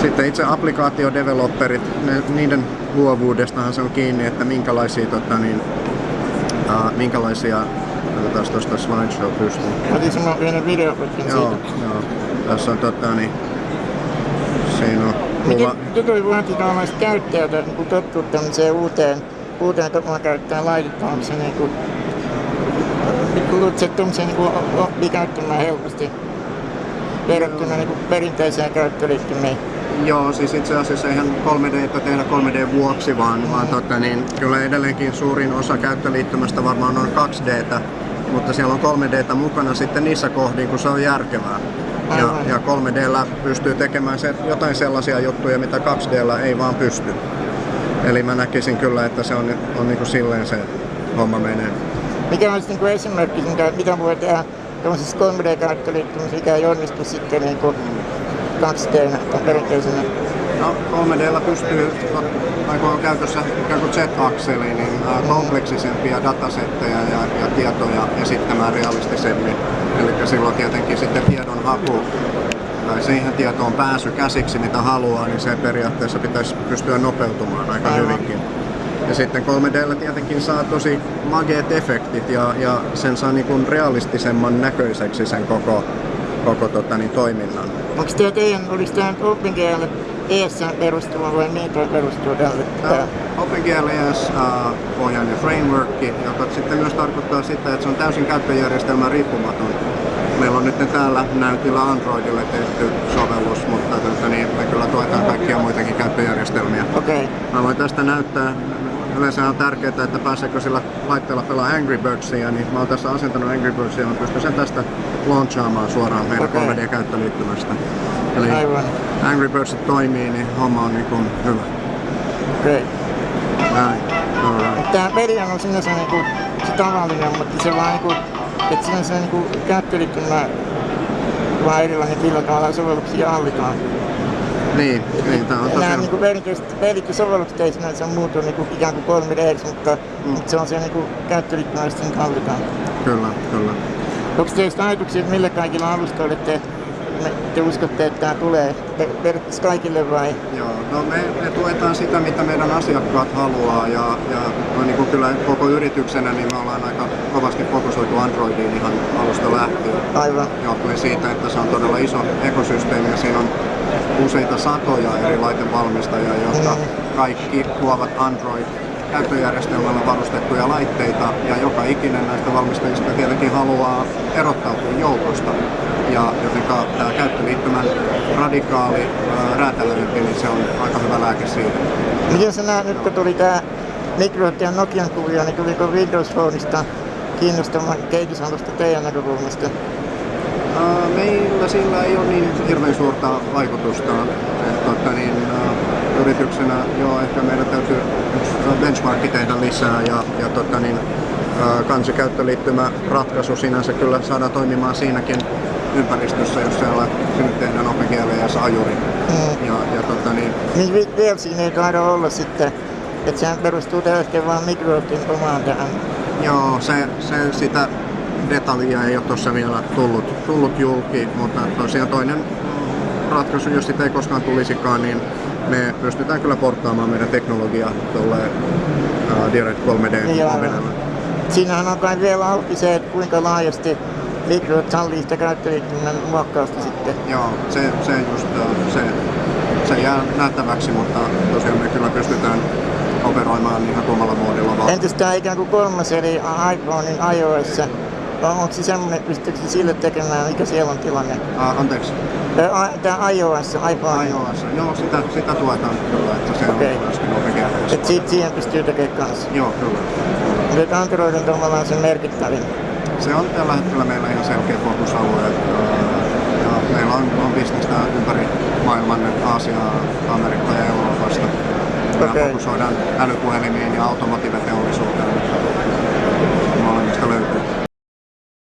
Sitten itse applikaatiodeveloperit, niiden luovuudestahan se on kiinni, että minkälaisia katsotaan tuosta slideshow pystyy. Otin mä yhden videopätkän siitä. Joo. Tässä on siinä on kuva. Miten vaatii tällaista käyttäjältä niin tottua tämmöiseen uuteen tapaan käyttää laitetta? Onko se niinku... Luuletko, että tuollaisia niinku oppii käyttämään helposti verrattuna niinku perinteiseen käyttöliittymiin? Joo, siis itse asiassa eihän 3D:tä tehdä 3D vuoksi, vaan kyllä edelleenkin suurin osa käyttöliittymästä varmaan on 2D:tä, mutta siellä on 3D:tä mukana sitten niissä kohdin, kun se on järkevää. Ja 3D:llä pystyy tekemään jotain sellaisia juttuja, mitä 2D:llä ei vaan pysty. Eli mä näkisin kyllä, että se on niin kuin silleen se homma menee. Mikä olisi niin esimerkki, mitä voi tehdä tämmöisessä 3D-käyttöliittymässä, mikä ei onnistu sitten niin 2D:nä tai perinteisenä? No 3D:llä pystyy, kun on käytössä ikään kuin Z-akseli, niin kompleksisempia datasetteja ja tietoja esittämään realistisemmin. Eli silloin tietenkin sitten tiedon haku tai siihen tietoon pääsy käsiksi mitä haluaa, niin se periaatteessa pitäisi pystyä nopeutumaan aika hyvinkin. Ja sitten 3D:llä tietenkin saa tosi mageet efektit ja sen saa niin kuin realistisemman näköiseksi sen koko toiminnan. Onko oliko tämä OpenGL ES:ään perustuva vai mihin toi perustuu tälle? OpenGL ES-pohjainen framework, joka sitten myös tarkoittaa sitä, että se on täysin käyttöjärjestelmän riippumaton. Meillä on nyt täällä näytillä Androidille tehty sovellus, mutta me kyllä tuetaan kaikkia muitakin käyttöjärjestelmiä. Okay. Mä voin tästä näyttää. Yleensä on tärkeää, että pääseekö sillä laitteella pelaa Angry Birdsia, niin mä oon tässä asentanut Angry Birdsia ja mä pystyn sen tästä launchaamaan suoraan meidän 3D-käyttöliittymästä. Eli Angry Birds toimii, niin homma on niin kuin hyvä. Okei. Näin. Alright. Tää peli on sinänsä niinku se tavallinen, mutta se vaan niinku, että sinänsä niinku käyttöliittymä vaan erilainen millä tavalla sovelluksia hallitaan. Niin, tää on tosiaan... Nämä niinku perinteiset pelit ja sovellukset ei sinänsä muutu niinku ikään kuin 3D:ksi, mutta se on se niinku käyttöliittymästä niin hallitaan. Kyllä. Onko teistä ajatuksia, että millä kaikilla alustoille te uskotte, että tämä tulee periaatteessa kaikille vai? Joo, no me tuetaan sitä, mitä meidän asiakkaat haluaa ja niin kuin kyllä koko yrityksenä niin me ollaan aika kovasti fokusoitu Androidiin ihan alusta lähtien. Aivan. Johtuen siitä, että se on todella iso ekosysteemi ja siinä on useita satoja eri laitevalmistajia, jotka kaikki luovat Android-käyttöjärjestelmällä varustettuja laitteita ja joka ikinen näistä valmistajista tietenkin haluaa erottautua joukosta. Ja jotenka tämä käyttöliittymän radikaali räätälöinti, niin se on aika hyvä lääke siihen. Miten sä näet nyt, kun tuli tämä Microsoft ja Nokian kuvio, niin tuliko Windows Phoneista kiinnostavan kehitysalusta teidän näkökulmasta? Meillä sillä ei ole niin hirveän suurta vaikutusta. Yrityksenä ehkä meidän täytyy benchmarkki tehdä lisää ja kansikäyttöliittymä ratkaisu sinänsä kyllä saadaan toimimaan siinäkin ympäristössä, jos siellä tehdään OpenGL ja ajuri. Niin vielä siinä ei taida olla sitten, että sehän perustuu ehkä vaan Microsoftin omaan tähän. Joo, sitä detaljia ei ole tuossa vielä tullut julki, mutta tosiaan toinen ratkaisu, jos sitä ei koskaan tulisikaan, niin me pystytään kyllä porttaamaan meidän teknologiaa tuolle Direct 3D-mobiilille. Siinähän on kai vielä auki se, että kuinka laajasti Microsoft sallii sitä käyttöliittymän muokkausta sitten. Joo, se jää nähtäväksi, mutta tosiaan me kyllä pystytään operoimaan ihan tuomalla muodilla vaan. Entäs tämä ikään kuin kolmas eli iPhonein iOS? Onko se semmoinen, pystyykö sille tekemään, mikä siellä on tilanne? Anteeksi? Tämä iOS, iPhone. iOS, joo, sitä tuetaan kyllä, että se on myöskin OpenGL. Että siihen pystyy tekemään kanssa? Joo, kyllä. Nyt Android on tavallaan se merkittävin. Se on tällä hetkellä meillä ihan selkeä fokusalue. Ja meillä on bisnestä ympäri maailman, Aasiaa, Amerikkaa ja Euroopasta. Me fokusoidaan älypuhelimiin ja automotive-teollisuuteen.